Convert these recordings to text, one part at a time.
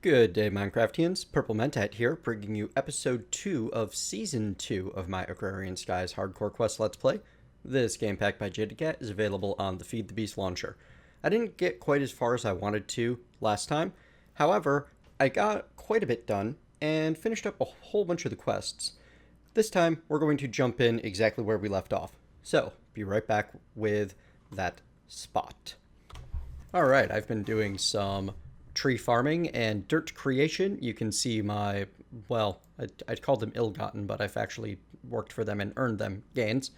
Good day, Minecraftians. Purple Mentat here, bringing you episode 2 of season 2 of my Agrarian Skies Hardcore Quest Let's Play. This game pack by Jadedcat is available on the Feed the Beast launcher. I didn't get quite as far as I wanted to last time. However, I got quite a bit done and finished up a whole bunch of the quests. This time, we're going to jump in exactly where we left off. So, be right back with that spot. Alright, I've been doing some tree farming and dirt creation. You can see my, well, I'd call them ill-gotten, but I've actually worked for them and earned them gains.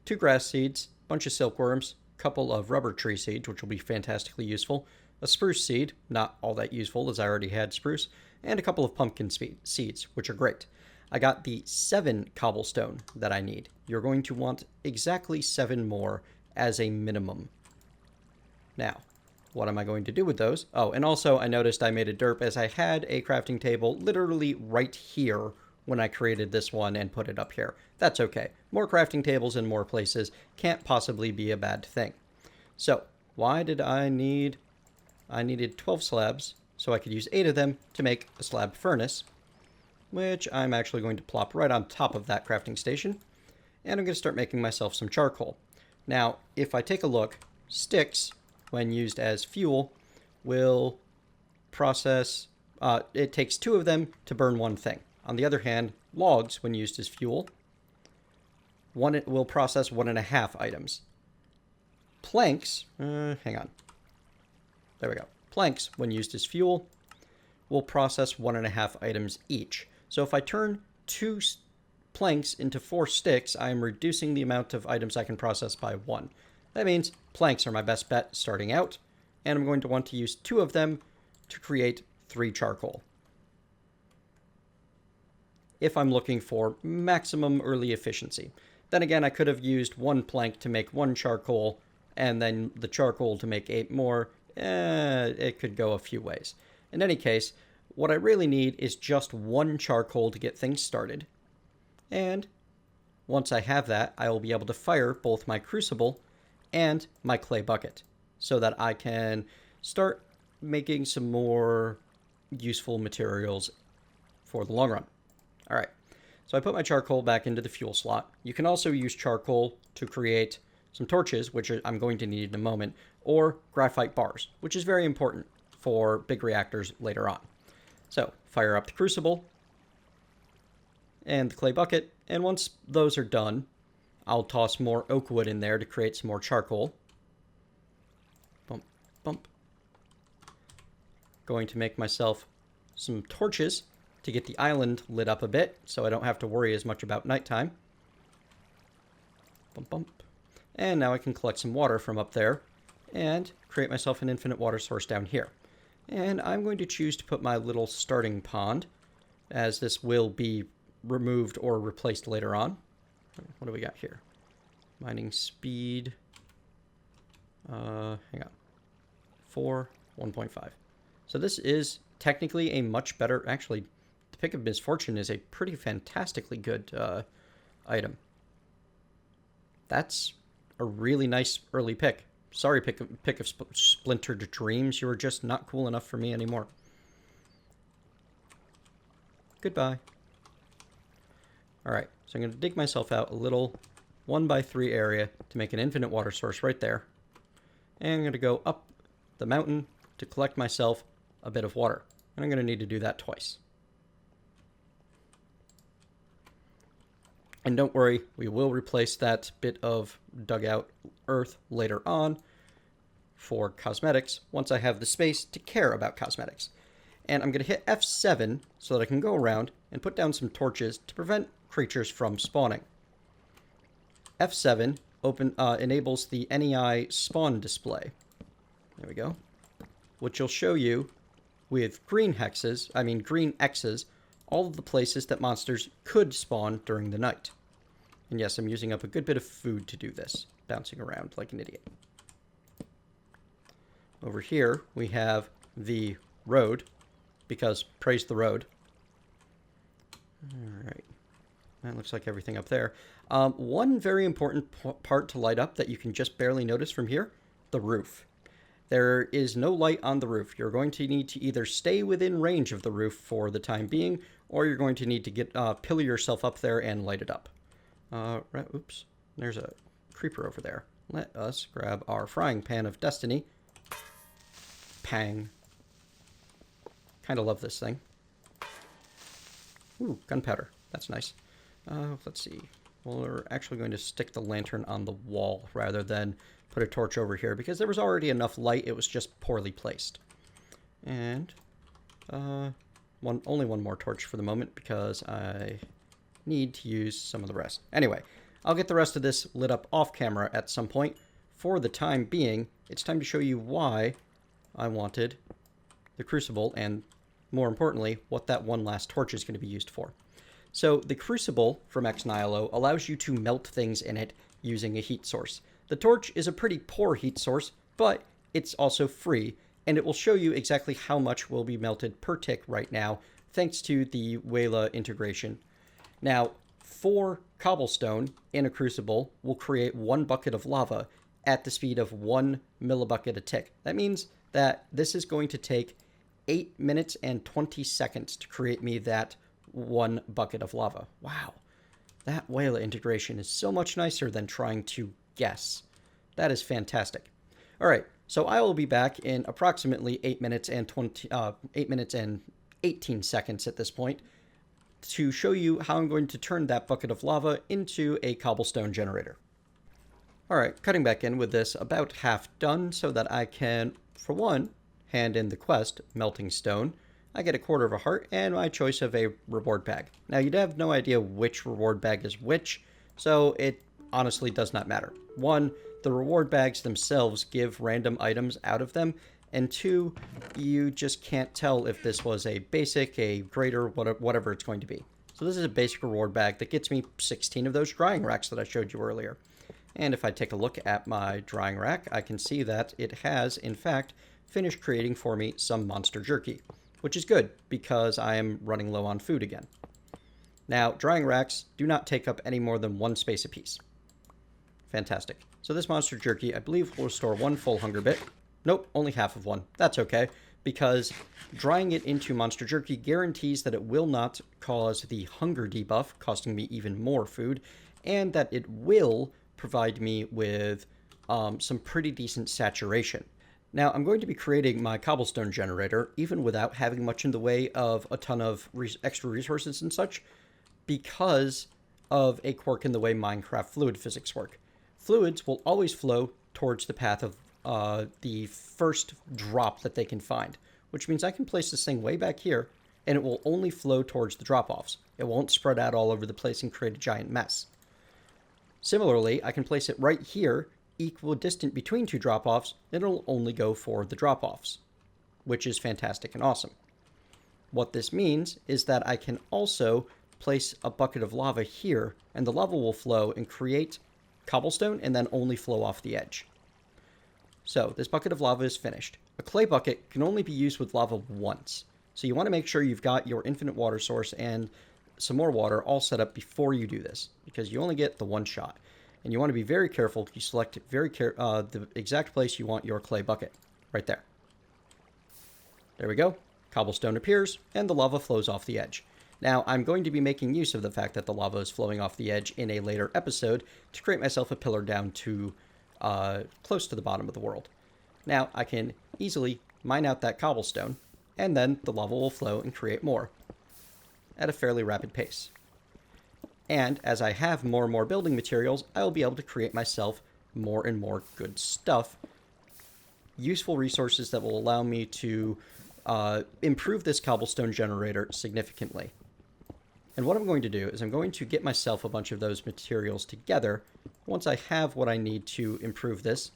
2 grass seeds, bunch of silkworms, couple of rubber tree seeds, which will be fantastically useful, a spruce seed, not all that useful as I already had spruce, and a couple of pumpkin seeds, which are great. I got the 7 cobblestone that I need. You're going to want exactly 7 more as a minimum. Now, what am I going to do with those? Oh, and also I noticed I made a derp as I had a crafting table literally right here when I created this one and put it up here. That's okay. More crafting tables in more places can't possibly be a bad thing. So, why did I need... I needed 12 slabs, so I could use 8 of them to make a slab furnace, which I'm actually going to plop right on top of that crafting station. And I'm going to start making myself some charcoal. Now, if I take a look, sticks, when used as fuel, will process, it takes 2 of them to burn 1 thing. On the other hand, logs, when used as fuel, it will process 1.5 items. Planks, hang on. There we go. Planks, when used as fuel, will process 1.5 items each. So if I turn 2 planks into 4 sticks, I am reducing the amount of items I can process by 1. That means planks are my best bet starting out, and I'm going to want to use 2 of them to create 3 charcoal. If I'm looking for maximum early efficiency. Then again, I could have used 1 plank to make 1 charcoal, and then the charcoal to make 8 more. It could go a few ways. In any case, what I really need is just 1 charcoal to get things started. And once I have that, I will be able to fire both my crucible and my clay bucket so that I can start making some more useful materials for the long run. All right, so I put my charcoal back into the fuel slot. You can also use charcoal to create some torches, which I'm going to need in a moment, or graphite bars, which is very important for big reactors later on. So fire up the crucible and the clay bucket, and once those are done, I'll toss more oak wood in there to create some more charcoal. Bump, bump. Going to make myself some torches to get the island lit up a bit, so I don't have to worry as much about nighttime. Bump, bump. And now I can collect some water from up there and create myself an infinite water source down here. And I'm going to choose to put my little starting pond, as this will be removed or replaced later on. What do we got here? Mining speed. Hang on. 4, 1.5. So this is technically a much better... Actually, the Pick of Misfortune is a pretty fantastically good item. That's a really nice early pick. Sorry, pick of Splintered Dreams. You were just not cool enough for me anymore. Goodbye. Alright, so I'm going to dig myself out a little 1x3 area to make an infinite water source right there. And I'm going to go up the mountain to collect myself a bit of water. And I'm going to need to do that twice. And don't worry, we will replace that bit of dug out earth later on for cosmetics once I have the space to care about cosmetics. And I'm going to hit F7 so that I can go around and put down some torches to prevent creatures from spawning. F7 enables the NEI spawn display. There we go. Which will show you with green X's, all of the places that monsters could spawn during the night. And yes, I'm using up a good bit of food to do this, bouncing around like an idiot. Over here, we have the road, because praise the road. Alright. That looks like everything up there. One very important part to light up that you can just barely notice from here, the roof. There is no light on the roof. You're going to need to either stay within range of the roof for the time being, or you're going to need to get pillar yourself up there and light it up. Oops, there's a creeper over there. Let us grab our frying pan of destiny. Pang. Kind of love this thing. Ooh, gunpowder. That's nice. Let's see. Well, we're actually going to stick the lantern on the wall rather than put a torch over here because there was already enough light. It was just poorly placed. And only one more torch for the moment because I need to use some of the rest. Anyway, I'll get the rest of this lit up off camera at some point. For the time being, it's time to show you why I wanted the crucible and, more importantly, what that one last torch is going to be used for. So the crucible from Ex Nihilo allows you to melt things in it using a heat source. The torch is a pretty poor heat source, but it's also free, and it will show you exactly how much will be melted per tick right now, thanks to the Wayla integration. Now, 4 cobblestone in a crucible will create 1 bucket of lava at the speed of 1 millibucket a tick. That means that this is going to take 8 minutes and 20 seconds to create me that 1 bucket of lava. Wow. That Wayla integration is so much nicer than trying to guess. That is fantastic. All right, so I will be back in approximately 8 minutes and 18 seconds at this point to show you how I'm going to turn that bucket of lava into a cobblestone generator. All right, cutting back in with this about half done so that I can, for one, hand in the quest, Melting Stone. I get a quarter of a heart and my choice of a reward bag. Now, you'd have no idea which reward bag is which, so it honestly does not matter. 1, the reward bags themselves give random items out of them, and 2, you just can't tell if this was a basic, a greater, whatever it's going to be. So this is a basic reward bag that gets me 16 of those drying racks that I showed you earlier. And if I take a look at my drying rack, I can see that it has, in fact, finished creating for me some monster jerky, which is good because I am running low on food again. Now, drying racks do not take up any more than 1 space apiece. Fantastic. So this monster jerky, I believe, will restore 1 full hunger bit. Nope, only half of 1. That's okay, because drying it into monster jerky guarantees that it will not cause the hunger debuff, costing me even more food, and that it will provide me with some pretty decent saturation. Now, I'm going to be creating my cobblestone generator, even without having much in the way of a ton of extra resources and such, because of a quirk in the way Minecraft fluid physics work. Fluids will always flow towards the path of the first drop that they can find, which means I can place this thing way back here, and it will only flow towards the drop-offs. It won't spread out all over the place and create a giant mess. Similarly, I can place it right here, equidistant between 2 drop-offs, and it'll only go for the drop-offs, which is fantastic and awesome. What this means is that I can also place a bucket of lava here, and the lava will flow and create cobblestone and then only flow off the edge. So this bucket of lava is finished. A clay bucket can only be used with lava once, so you want to make sure you've got your infinite water source and some more water all set up before you do this, because you only get the 1 shot. And you want to be very careful. You select the exact place you want your clay bucket. Right there. There we go. Cobblestone appears, and the lava flows off the edge. Now, I'm going to be making use of the fact that the lava is flowing off the edge in a later episode to create myself a pillar down to close to the bottom of the world. Now, I can easily mine out that cobblestone, and then the lava will flow and create more at a fairly rapid pace. And as I have more and more building materials, I will be able to create myself more and more good stuff. Useful resources that will allow me to improve this cobblestone generator significantly. And what I'm going to do is I'm going to get myself a bunch of those materials together once I have what I need to improve this.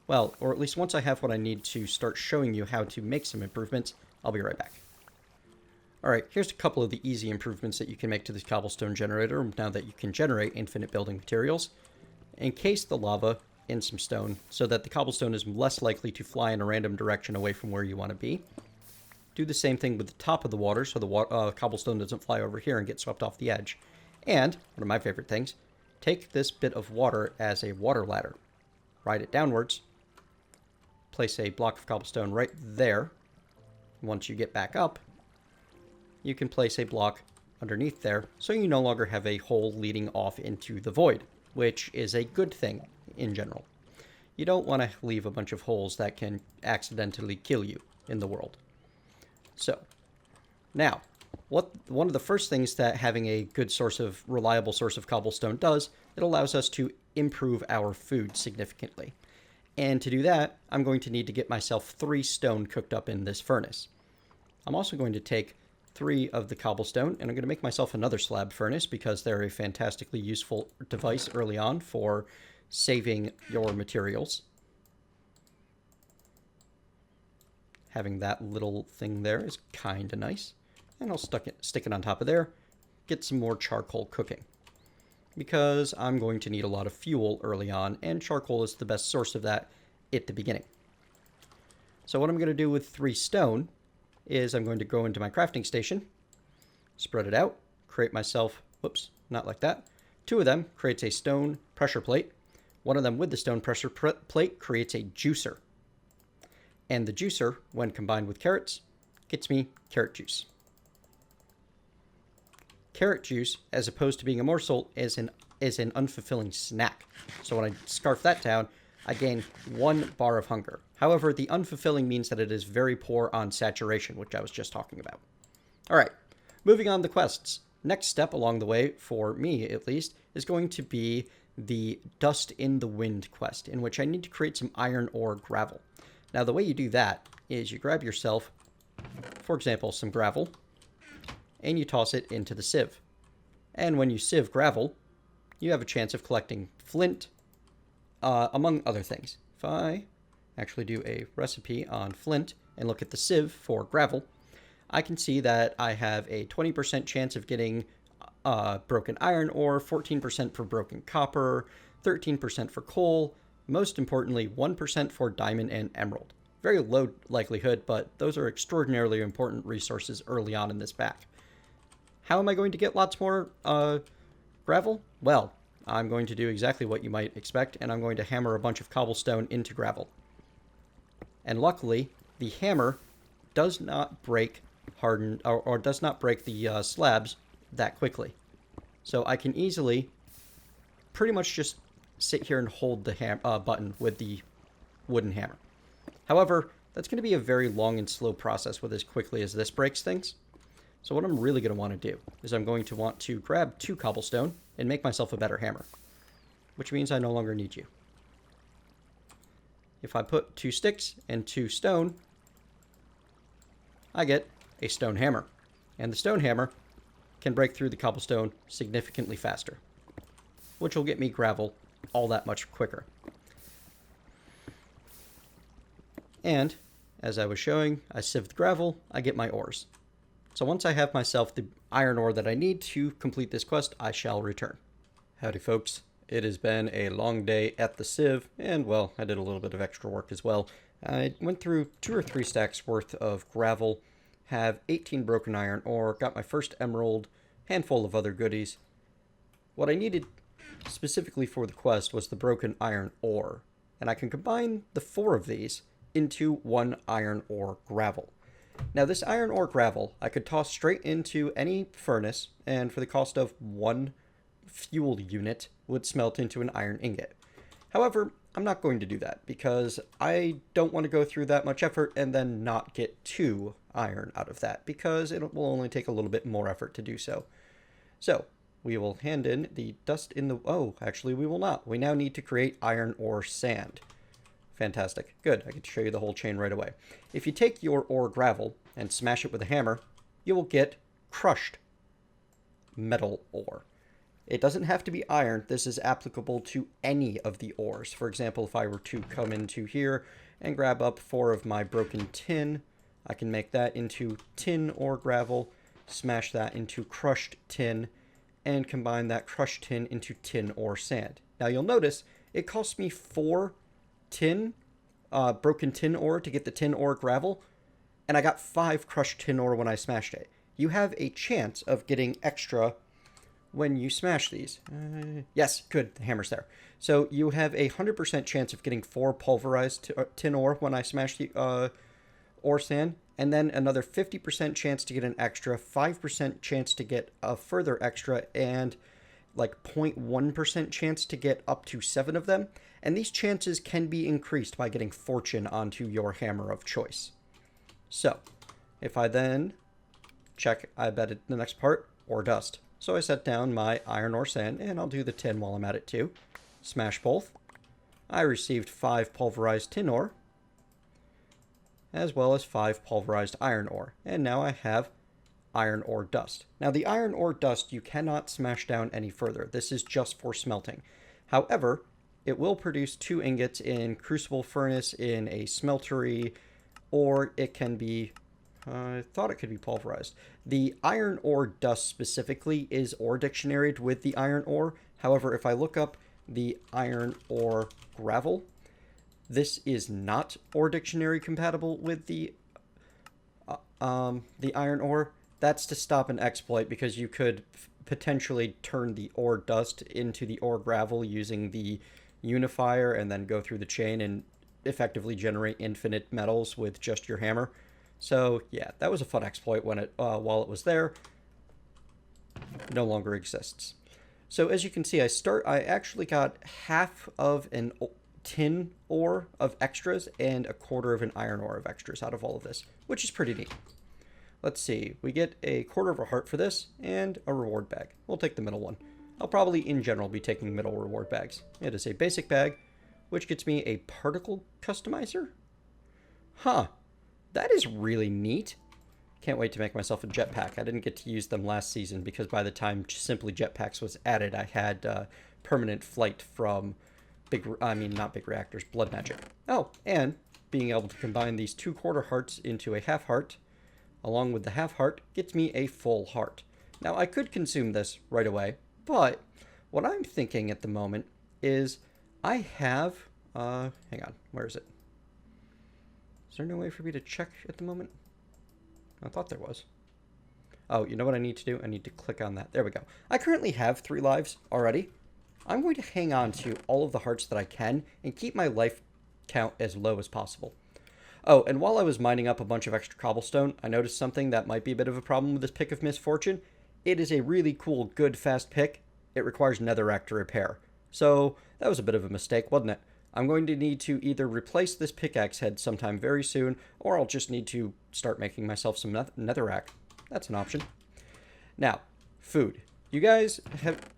Well, or at least once I have what I need to start showing you how to make some improvements. I'll be right back. Alright, here's a couple of the easy improvements that you can make to this cobblestone generator now that you can generate infinite building materials. Encase the lava in some stone so that the cobblestone is less likely to fly in a random direction away from where you want to be. Do the same thing with the top of the water so the cobblestone doesn't fly over here and get swept off the edge. And, one of my favorite things, take this bit of water as a water ladder. Ride it downwards, place a block of cobblestone right there. Once you get back up, you can place a block underneath there, so you no longer have a hole leading off into the void, which is a good thing in general. You don't want to leave a bunch of holes that can accidentally kill you in the world. So, now, one of the first things that having a good reliable source of cobblestone does, it allows us to improve our food significantly. And to do that, I'm going to need to get myself 3 stone cooked up in this furnace. I'm also going to take 3 of the cobblestone, and I'm going to make myself another slab furnace because they're a fantastically useful device early on for saving your materials. Having that little thing there is kind of nice. And I'll stick it on top of there, get some more charcoal cooking. Because I'm going to need a lot of fuel early on, and charcoal is the best source of that at the beginning. So what I'm going to do with 3 stone is I'm going to go into my crafting station, spread it out, create myself, whoops, not like that. 2 of them creates a stone pressure plate. 1 of them with the stone pressure plate creates a juicer. And the juicer, when combined with carrots, gets me carrot juice. Carrot juice, as opposed to being a morsel, is an unfulfilling snack. So when I scarf that down, I gain 1 bar of hunger. However, the unfulfilling means that it is very poor on saturation, which I was just talking about. Alright, moving on to quests. Next step along the way, for me at least, is going to be the Dust in the Wind quest, in which I need to create some iron ore gravel. Now, the way you do that is you grab yourself, for example, some gravel, and you toss it into the sieve. And when you sieve gravel, you have a chance of collecting flint, among other things. If I actually do a recipe on flint and look at the sieve for gravel, I can see that I have a 20% chance of getting broken iron ore, 14% for broken copper, 13% for coal, most importantly, 1% for diamond and emerald. Very low likelihood, but those are extraordinarily important resources early on in this pack. How am I going to get lots more gravel? Well, I'm going to do exactly what you might expect, and I'm going to hammer a bunch of cobblestone into gravel. And luckily, the hammer does not break or does not break the slabs that quickly. So I can easily pretty much just sit here and hold the button with the wooden hammer. However, that's going to be a very long and slow process with as quickly as this breaks things. So what I'm really going to want to do is I'm going to want to grab 2 cobblestone and make myself a better hammer, which means I no longer need you. If I put 2 sticks and 2 stone, I get a stone hammer. And the stone hammer can break through the cobblestone significantly faster, which will get me gravel all that much quicker. And, as I was showing, I sieved gravel, I get my ores. So once I have myself the iron ore that I need to complete this quest, I shall return. Howdy folks, it has been a long day at the sieve, and well, I did a little bit of extra work as well. I went through 2 or 3 stacks worth of gravel, have 18 broken iron ore, got my first emerald, handful of other goodies. What I needed specifically for the quest was the broken iron ore, and I can combine the 4 of these into 1 iron ore gravel. Now this iron ore gravel I could toss straight into any furnace, and for the cost of 1 fuel unit would smelt into an iron ingot. However, I'm not going to do that because I don't want to go through that much effort and then not get 2 iron out of that, because it will only take a little bit more effort to do so. So we will hand in the dust in the... Oh, actually we will not. We now need to create iron ore sand. Fantastic. Good. I can show you the whole chain right away. If you take your ore gravel and smash it with a hammer, you will get crushed metal ore. It doesn't have to be iron. This is applicable to any of the ores. For example, if I were to come into here and grab up 4 of my broken tin, I can make that into tin ore gravel, smash that into crushed tin, and combine that crushed tin into tin ore sand. Now you'll notice it costs me 4 broken tin ore to get the tin ore gravel, and I got 5 crushed tin ore when I smashed it. You have a chance of getting extra when you smash these. Yes, good, the hammer's there. So you have a 100% chance of getting 4 pulverized tin ore when I smash the ore sand, and then another 50% chance to get an extra, 5% chance to get a further extra, and like 0.1% chance to get up to 7 of them. And these chances can be increased by getting fortune onto your hammer of choice. So, if I then check, I bet the next part, ore dust. So I set down my iron ore sand, and I'll do the tin while I'm at it too. Smash both. I received 5 pulverized tin ore, as well as 5 pulverized iron ore. And now I have iron ore dust. Now the iron ore dust you cannot smash down any further. This is just for smelting. However, it will produce 2 ingots in crucible furnace in a smeltery, or it can be, I thought it could be pulverized. The iron ore dust specifically is ore dictionaried with the iron ore. However, if I look up the iron ore gravel, this is not ore dictionary compatible with the iron ore. That's to stop an exploit, because you could potentially turn the ore dust into the ore gravel using the unifier and then go through the chain and effectively generate infinite metals with just your hammer. So yeah, that was a fun exploit when it while it was there. No longer exists. So as you can see, I actually got half of an tin ore of extras and a quarter of an iron ore of extras out of all of this, which is pretty neat. Let's see, we get a quarter of a heart for this and a reward bag. We'll take the middle one. I'll probably in general be taking middle reward bags. It is a basic bag, which gets me a particle customizer. Huh, that is really neat. Can't wait to make myself a jetpack. I didn't get to use them last season because by the time simply jetpacks was added, I had permanent flight from not big reactors, blood magic. Oh, and being able to combine these 2 quarter hearts into a half heart, along with the half heart, gets me a full heart. Now, I could consume this right away, but what I'm thinking at the moment is I have, hang on, where is it? Is there no way for me to check at the moment? I thought there was. Oh, you know what I need to do? I need to click on that. There we go. I currently have 3 lives already. I'm going to hang on to all of the hearts that I can and keep my life count as low as possible. Oh, and while I was mining up a bunch of extra cobblestone, I noticed something that might be a bit of a problem with this pick of misfortune. It is a really cool, good, fast pick. It requires netherrack to repair. So that was a bit of a mistake, wasn't it? I'm going to need to either replace this pickaxe head sometime very soon, or I'll just need to start making myself some netherrack. That's an option. Now, food. You guys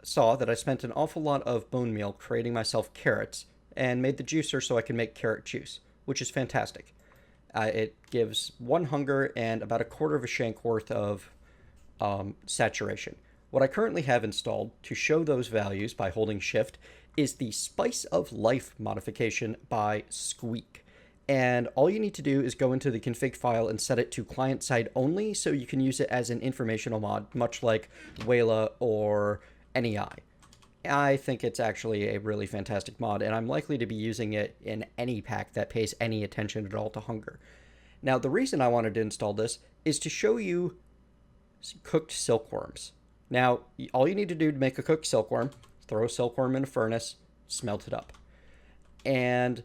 saw that I spent an awful lot of bone meal creating myself carrots, and made the juicer so I can make carrot juice, which is fantastic. It gives 1 hunger and about a quarter of a shank worth of saturation. What I currently have installed to show those values by holding shift is the Spice of Life modification by Squeak. And all you need to do is go into the config file and set it to client side only, so you can use it as an informational mod, much like Wayla or NEI. I think it's actually a really fantastic mod, and I'm likely to be using it in any pack that pays any attention at all to hunger. Now, the reason I wanted to install this is to show you cooked silkworms. Now, all you need to do to make a cooked silkworm, throw a silkworm in a furnace, smelt it up. And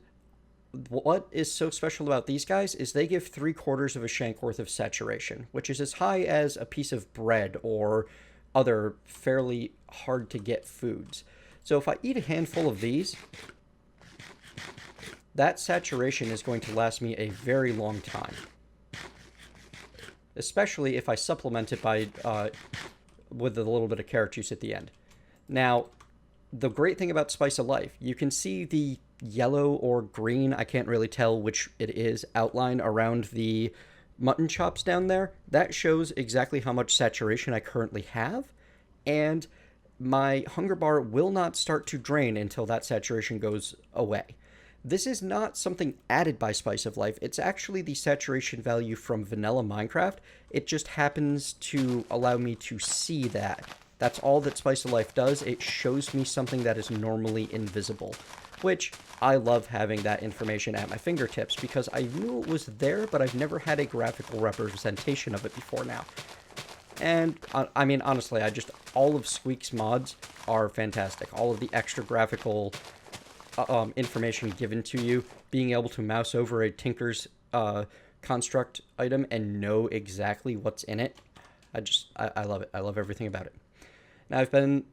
what is so special about these guys is they give 3/4 of a shank worth of saturation, which is as high as a piece of bread or other fairly hard to get foods. So if I eat a handful of these, that saturation is going to last me a very long time. Especially if I supplement it by with a little bit of carrot juice at the end. Now, the great thing about Spice of Life, you can see the yellow or green, I can't really tell which it is, outline around the mutton chops down there. That shows exactly how much saturation I currently have, and my hunger bar will not start to drain until that saturation goes away. This is not something added by Spice of Life. It's actually the saturation value from vanilla Minecraft. It just happens to allow me to see that. That's all that Spice of Life does. It shows me something that is normally invisible, which I love having that information at my fingertips because I knew it was there, but I've never had a graphical representation of it before now. And, I mean, honestly, all of Squeak's mods are fantastic. All of the extra graphical information given to you, being able to mouse over a Tinker's construct item and know exactly what's in it. I love it. I love everything about it. Now, I've been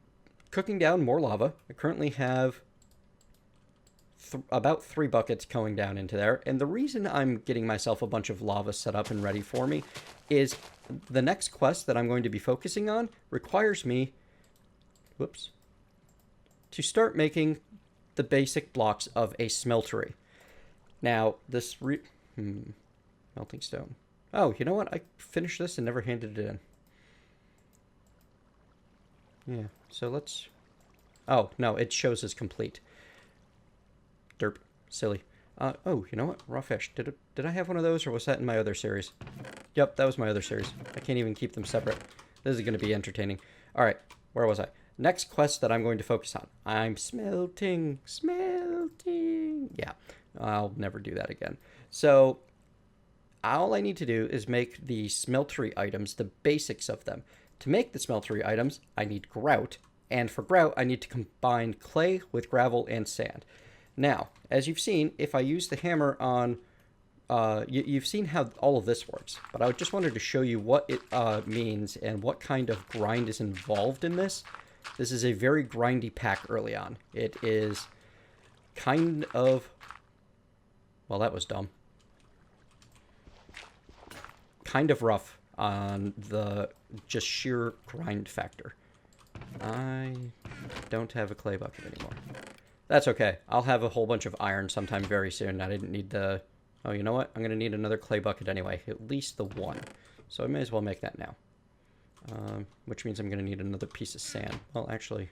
cooking down more lava. I currently have about 3 buckets going down into there. And the reason I'm getting myself a bunch of lava set up and ready for me is the next quest that I'm going to be focusing on requires me, to start making the basic blocks of a smeltery. Now, this melting stone. Oh, you know what? I finished this and never handed it in. Yeah, so let's... Oh, no, it shows as complete. Derp. Silly. Oh, you know what? Raw fish. Did I have one of those, or was that in my other series? Yep, that was my other series. I can't even keep them separate. This is going to be entertaining. Alright, where was I? Next quest that I'm going to focus on. I'm smelting. Yeah, I'll never do that again. So, all I need to do is make the smeltery items, the basics of them. To make the smeltery items, I need grout, and for grout, I need to combine clay with gravel and sand. Now, as you've seen, if I use the hammer on... you've seen how all of this works, but I just wanted to show you what it means and what kind of grind is involved in this. This is a very grindy pack early on. It is kind of... Well, that was dumb. Kind of rough on the just sheer grind factor. I don't have a clay bucket anymore. That's okay. I'll have a whole bunch of iron sometime very soon. I didn't need the... Oh, you know what? I'm going to need another clay bucket anyway. At least the one. So I may as well make that now. Which means I'm going to need another piece of sand. Well, actually...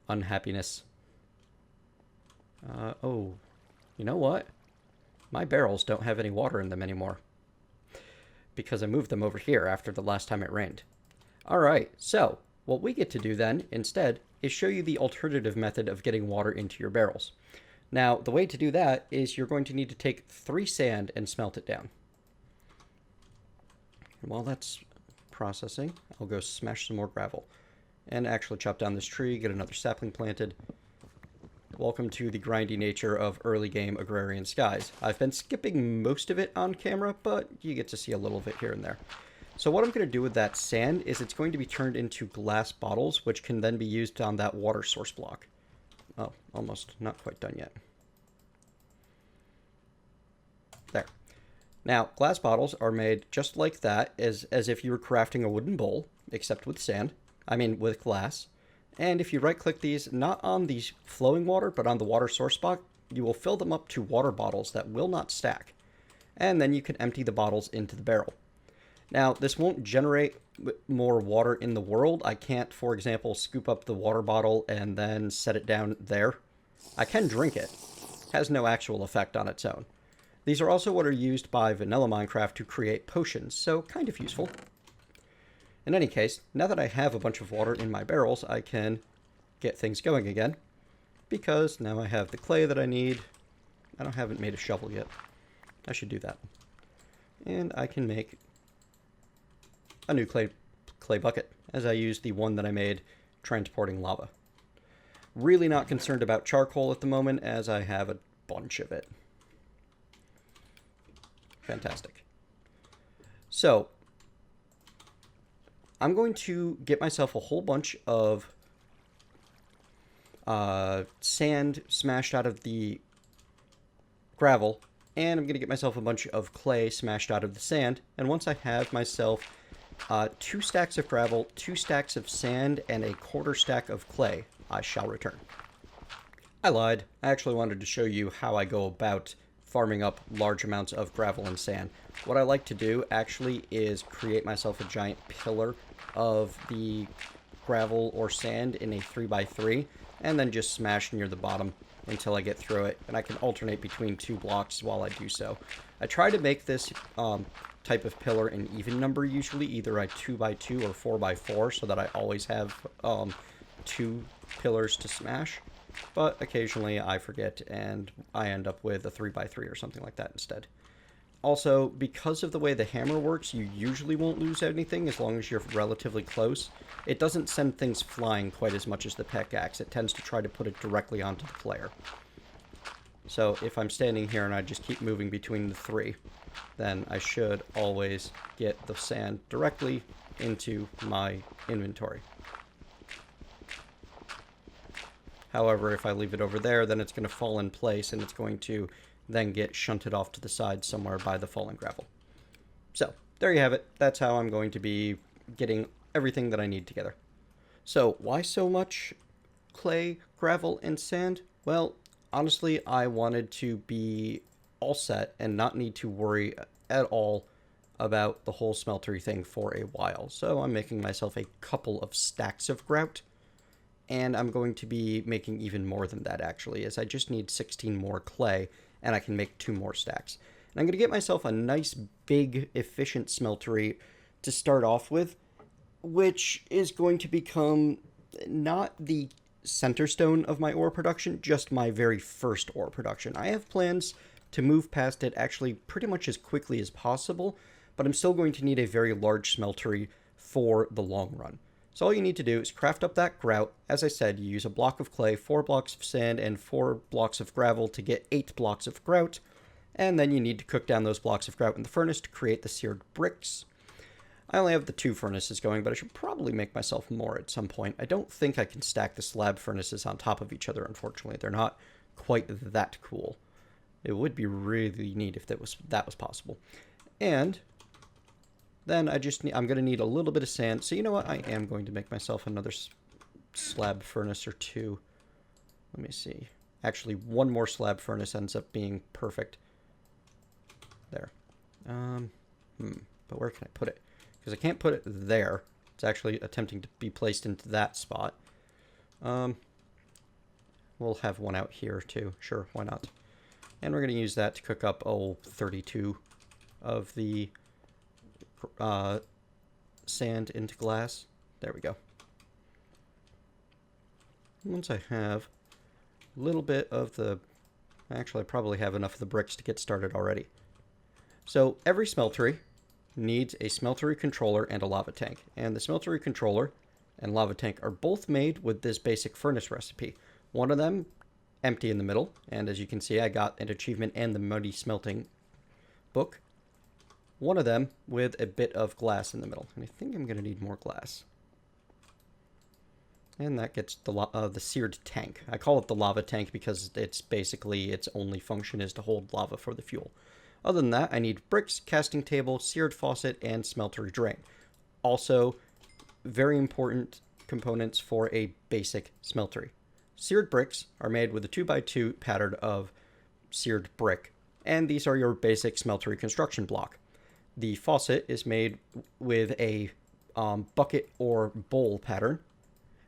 Unhappiness. Oh. You know what? My barrels don't have any water in them anymore. Because I moved them over here after the last time it rained. Alright, so... What we get to do then, instead, is show you the alternative method of getting water into your barrels. Now, the way to do that is you're going to need to take 3 sand and smelt it down. And while that's processing, I'll go smash some more gravel. And actually chop down this tree, get another sapling planted. Welcome to the grindy nature of early game Agrarian Skies. I've been skipping most of it on camera, but you get to see a little of it here and there. So what I'm going to do with that sand is it's going to be turned into glass bottles, which can then be used on that water source block. Oh, almost. Not quite done yet. There. Now, glass bottles are made just like that, as if you were crafting a wooden bowl, except with sand. I mean, with glass. And if you right-click these, not on the flowing water, but on the water source block, you will fill them up to water bottles that will not stack. And then you can empty the bottles into the barrel. Now, this won't generate more water in the world. I can't, for example, scoop up the water bottle and then set it down there. I can drink it. It has no actual effect on its own. These are also what are used by vanilla Minecraft to create potions, so kind of useful. In any case, now that I have a bunch of water in my barrels, I can get things going again. Because now I have the clay that I need. I haven't made a shovel yet. I should do that. And I can make a new clay bucket, as I use the one that I made transporting lava. Really not concerned about charcoal at the moment, as I have a bunch of it. Fantastic. So, I'm going to get myself a whole bunch of sand smashed out of the gravel, and I'm going to get myself a bunch of clay smashed out of the sand, and once I have myself 2 stacks of gravel, 2 stacks of sand, and a quarter stack of clay, I shall return. I lied. I actually wanted to show you how I go about farming up large amounts of gravel and sand. What I like to do, actually, is create myself a giant pillar of the gravel or sand in a 3x3, and then just smash near the bottom until I get through it, and I can alternate between 2 blocks while I do so. I try to make this type of pillar an even number usually, either a 2x2 or 4x4, so that I always have 2 pillars to smash, but occasionally I forget and I end up with a 3x3 or something like that instead. Also, because of the way the hammer works, you usually won't lose anything as long as you're relatively close. It doesn't send things flying quite as much as the pickaxe. It tends to try to put it directly onto the player. So if I'm standing here and I just keep moving between the three, then I should always get the sand directly into my inventory. However, if I leave it over there, then it's going to fall in place and it's going to then get shunted off to the side somewhere by the fallen gravel. So, there you have it. That's how I'm going to be getting everything that I need together. So, why so much clay, gravel, and sand? Well, honestly, I wanted to be all set and not need to worry at all about the whole smeltery thing for a while. So, I'm making myself a couple of stacks of grout. And I'm going to be making even more than that, actually, as I just need 16 more clay, and I can make 2 more stacks. And I'm going to get myself a nice, big, efficient smeltery to start off with, which is going to become not the center stone of my ore production, just my very first ore production. I have plans to move past it actually pretty much as quickly as possible, but I'm still going to need a very large smeltery for the long run. So all you need to do is craft up that grout. As I said, you use a block of clay, 4 blocks of sand, and 4 blocks of gravel to get 8 blocks of grout. And then you need to cook down those blocks of grout in the furnace to create the seared bricks. I only have the 2 furnaces going, but I should probably make myself more at some point. I don't think I can stack the slab furnaces on top of each other, unfortunately. They're not quite that cool. It would be really neat if that was possible. And then I'm going to need a little bit of sand. So you know what? I am going to make myself another slab furnace or 2. Let me see. Actually, 1 more slab furnace ends up being perfect. There. But where can I put it? Because I can't put it there. It's actually attempting to be placed into that spot. We'll have one out here too. Sure, why not? And we're going to use that to cook up, 32 of the sand into glass. There we go. Once I have a little bit of the... Actually, I probably have enough of the bricks to get started already. So every smeltery needs a smeltery controller and a lava tank. And the smeltery controller and lava tank are both made with this basic furnace recipe. One of them empty in the middle, and as you can see, I got an achievement and the muddy smelting book. One of them with a bit of glass in the middle. And I think I'm going to need more glass. And that gets the seared tank. I call it the lava tank because it's basically its only function is to hold lava for the fuel. Other than that, I need bricks, casting table, seared faucet, and smeltery drain. Also, very important components for a basic smeltery. Seared bricks are made with a 2x2 pattern of seared brick. And these are your basic smeltery construction block. The faucet is made with a bucket or bowl pattern.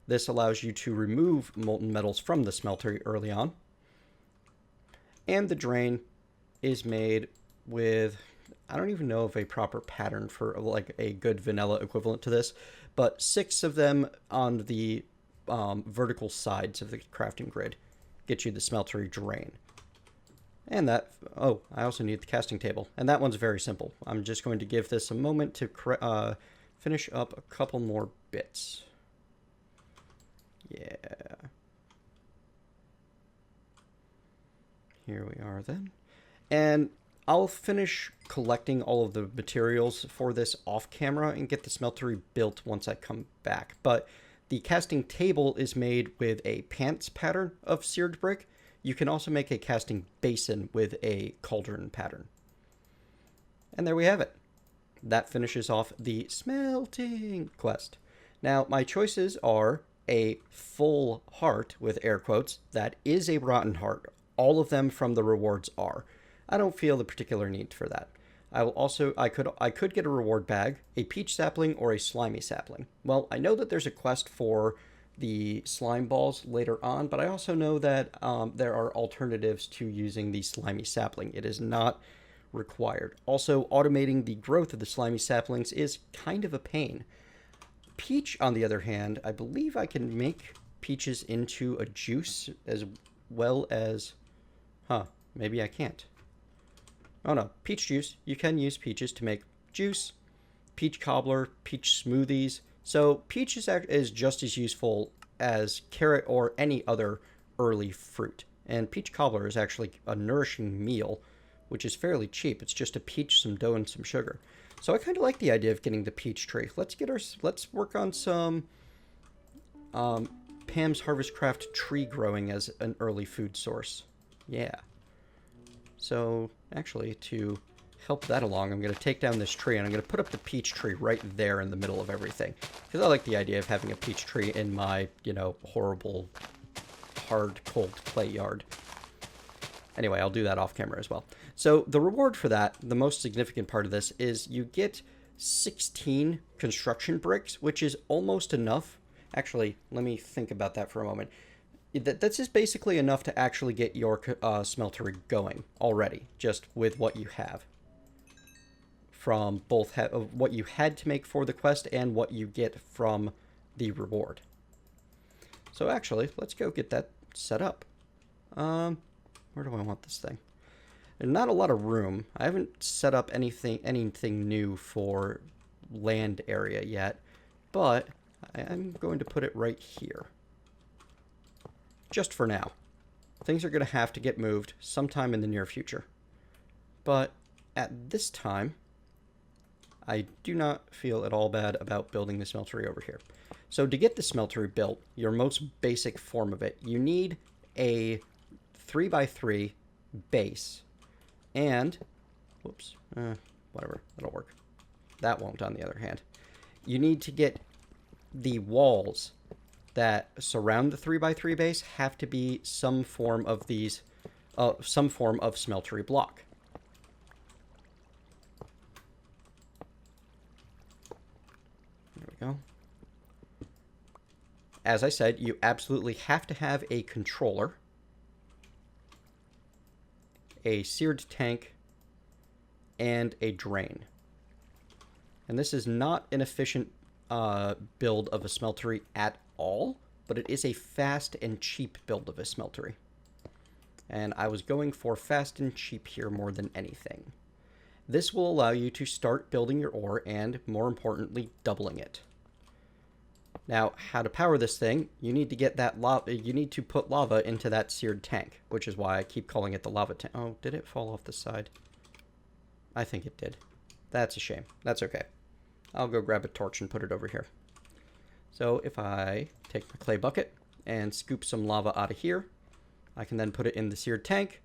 This allows you to remove molten metals from the smeltery early on. And the drain is made with, I don't even know of a proper pattern for like a good vanilla equivalent to this, but 6 of them on the vertical sides of the crafting grid get you the smeltery drain. And that, oh, I also need the casting table. And that one's very simple. I'm just going to give this a moment to finish up a couple more bits. Yeah. Here we are then. And I'll finish collecting all of the materials for this off camera and get the smeltery built once I come back. But the casting table is made with a pants pattern of seared brick. You can also make a casting basin with a cauldron pattern. And there we have it. That finishes off the smelting quest. Now, my choices are a full heart, with air quotes, that is a rotten heart. All of them from the rewards are. I don't feel the particular need for that. I could get a reward bag, a peach sapling, or a slimy sapling. Well, I know that there's a quest for the slime balls later on, but I also know that there are alternatives to using the slimy sapling. It is not required. Also, automating the growth of the slimy saplings is kind of a pain. Peach, on the other hand, I believe I can make peaches into a juice as well as... Maybe I can't. Oh no, peach juice. You can use peaches to make juice, peach cobbler, peach smoothies. So peach is just as useful as carrot or any other early fruit. And peach cobbler is actually a nourishing meal, which is fairly cheap. It's just a peach, some dough, and some sugar. So I kind of like the idea of getting the peach tree. Let's work on some Pam's Harvest Craft tree growing as an early food source. Yeah. So actually, to help that along, I'm going to take down this tree and I'm going to put up the peach tree right there in the middle of everything. Because I like the idea of having a peach tree in my, horrible, hard, cold clay yard. Anyway, I'll do that off camera as well. So the reward for that, the most significant part of this, is you get 16 construction bricks, which is almost enough. Actually, let me think about that for a moment. That's just basically enough to actually get your smeltery going already, just with what you have. From both what you had to make for the quest and what you get from the reward. So actually, let's go get that set up. Where do I want this thing? There's not a lot of room. I haven't set up anything new for land area yet, but I'm going to put it right here. Just for now. Things are going to have to get moved sometime in the near future. But at this time, I do not feel at all bad about building the smeltery over here. So to get the smeltery built, your most basic form of it, you need a 3x3 base. And, whoops, whatever, that'll work. That won't, on the other hand. You need to get the walls that surround the 3x3 base have to be some form of these, some form of smeltery block. There we go. As I said, you absolutely have to have a controller, a seared tank, and a drain. And this is not an efficient build of a smeltery at all, but it is a fast and cheap build of a smeltery. And I was going for fast and cheap here more than anything. This will allow you to start building your ore and, more importantly, doubling it. Now, how to power this thing, you need to get that lava, you need to put lava into that seared tank, which is why I keep calling it the lava tank. Oh, did it fall off the side? I think it did. That's a shame. That's okay. I'll go grab a torch and put it over here. So if I take my clay bucket and scoop some lava out of here, I can then put it in the seared tank,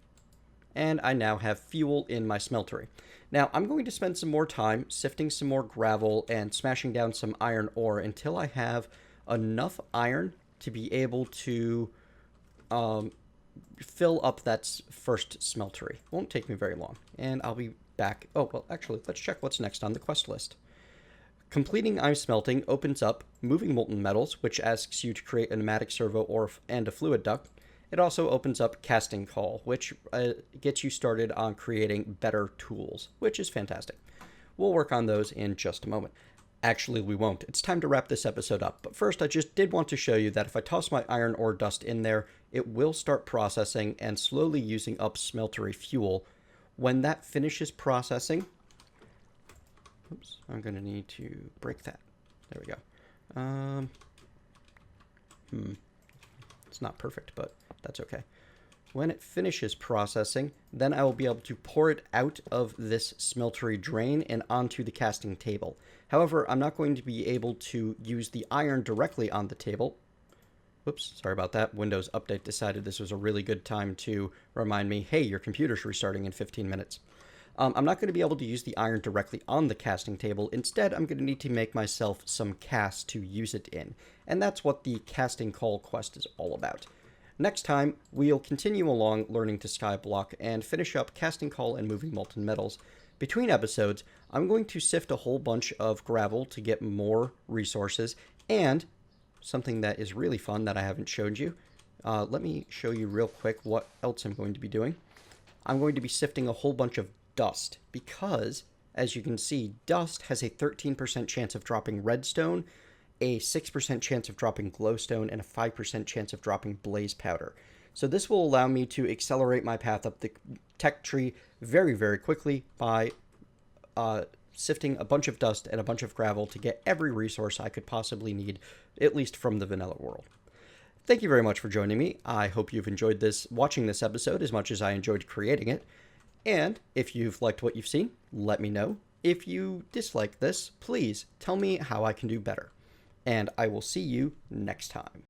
and I now have fuel in my smeltery. Now, I'm going to spend some more time sifting some more gravel and smashing down some iron ore until I have enough iron to be able to fill up that first smeltery. Won't take me very long, and I'll be back. Oh, well, actually, let's check what's next on the quest list. Completing ice smelting opens up moving molten metals, which asks you to create a pneumatic servo and a fluid duct. It also opens up casting call, which gets you started on creating better tools, which is fantastic. We'll work on those in just a moment. Actually, we won't. It's time to wrap this episode up. But first, I just did want to show you that if I toss my iron ore dust in there, it will start processing and slowly using up smeltery fuel. When that finishes processing... Oops, I'm going to need to break that. There we go. It's not perfect, but that's okay. When it finishes processing, then I will be able to pour it out of this smeltery drain and onto the casting table. However, I'm not going to be able to use the iron directly on the table. Whoops, sorry about that. Windows Update decided this was a really good time to remind me, hey, your computer's restarting in 15 minutes. I'm not going to be able to use the iron directly on the casting table. Instead, I'm going to need to make myself some casts to use it in. And that's what the casting call quest is all about. Next time, we'll continue along learning to skyblock and finish up casting call and moving molten metals. Between episodes, I'm going to sift a whole bunch of gravel to get more resources, and something that is really fun that I haven't showed you. Let me show you real quick what else I'm going to be doing. I'm going to be sifting a whole bunch of dust, because, as you can see, dust has a 13% chance of dropping redstone, a 6% chance of dropping glowstone, and a 5% chance of dropping blaze powder. So this will allow me to accelerate my path up the tech tree very, very quickly by sifting a bunch of dust and a bunch of gravel to get every resource I could possibly need, at least from the vanilla world. Thank you very much for joining me. I hope you've enjoyed watching this episode as much as I enjoyed creating it. And if you've liked what you've seen, let me know. If you dislike this, please tell me how I can do better. And I will see you next time.